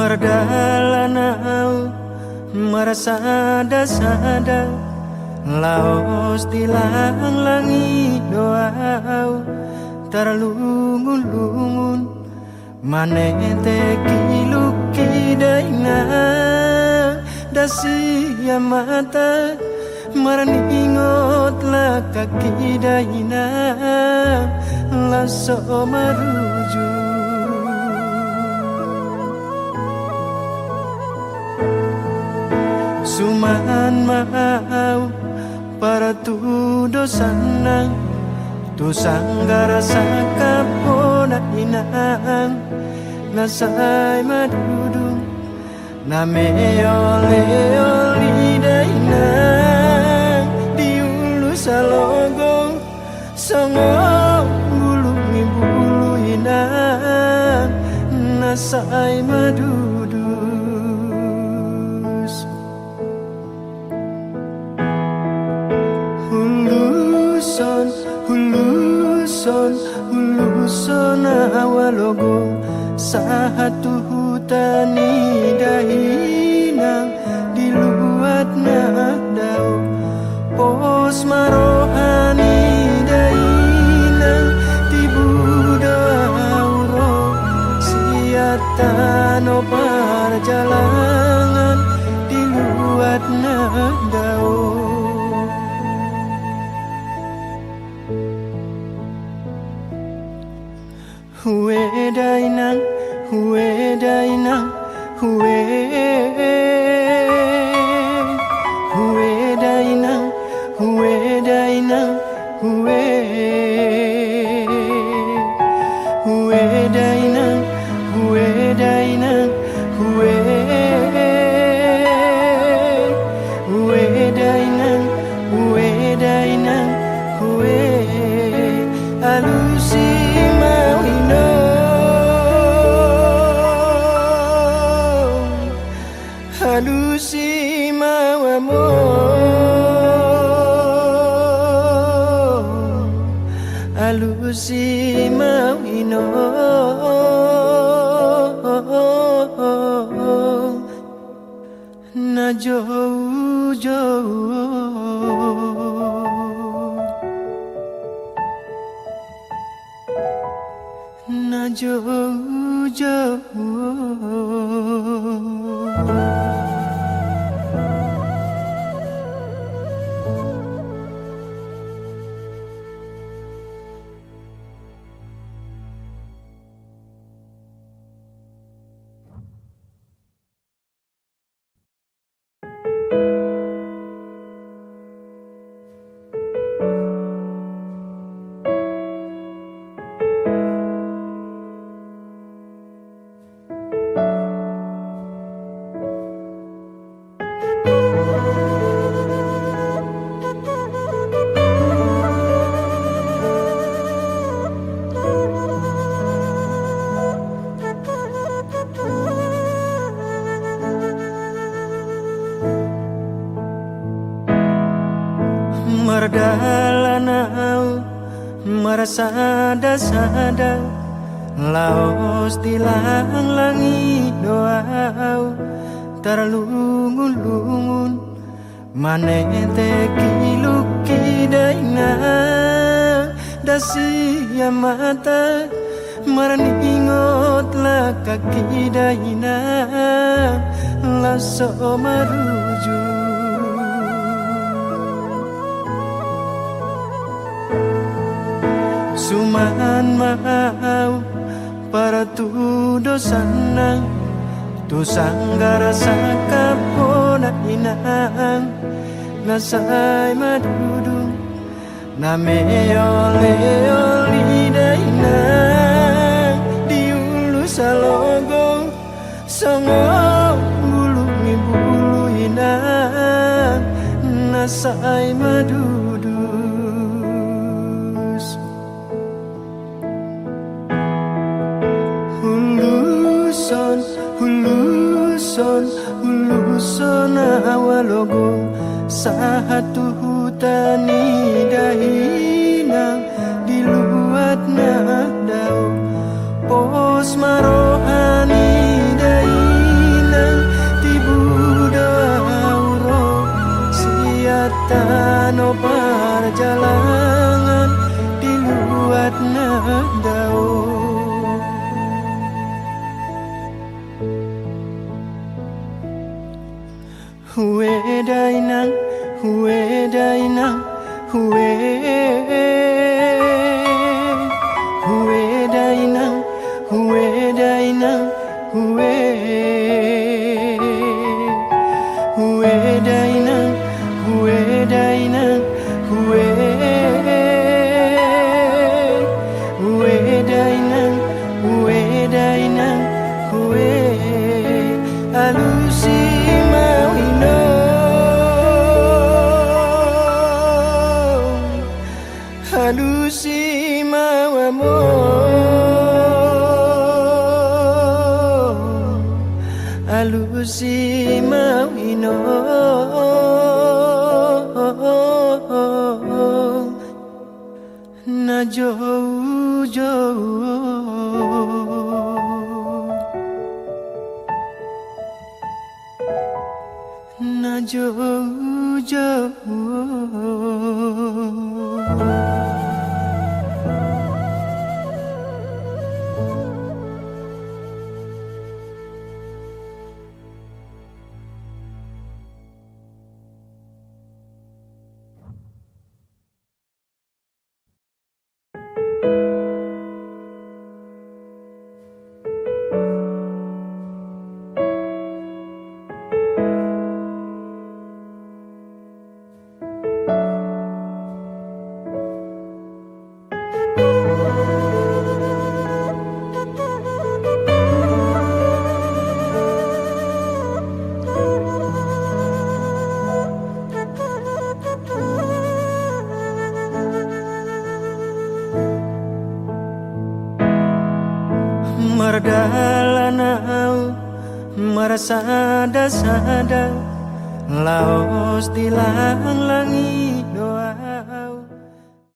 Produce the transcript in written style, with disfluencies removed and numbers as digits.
Mardalanau marasada-sada laos dilang-langi doau tarlungun-lungun manete kiluki daina dasiya mata marningot la kaki daina laso maruju suman mau para tudo sanang tu sanggara sakapona inang nasay madudung na meole-oli dainang diulu salogong songong bulu inang nasay madudus huluson awalogong satu hutani dahinang diluat na daw pos marohani dahinang tibudo auro siatano perjalanan diluat na daw Hue dainang, hue dainang, hue dainang, hue dainang, hue dainang, hue dainang, hue dainang, hue dainang, hue alusi Halusi mawamo Halusi mawino Na jauh-jauh Na jauh-jauh Mardalanau marasada-sada laos dilang-langi doau tarlungun-lungun manete kiluki daina dasiya mata marningot la kaki daina laso maruju suman mau para tudo sanang tu sanggara sakapona inang nasay madudung na meole-oli dainang diulu salogong songong bulu inang nasay madudus huluson awalogong satu hutani dahinang diluat na daw pos marohani dahinang dainang we dainang we alusi mawino alusi mawamo alusi mawino na jauh-jauh na jauh-jauh Mardalanau marasada-sada laos di lang-langit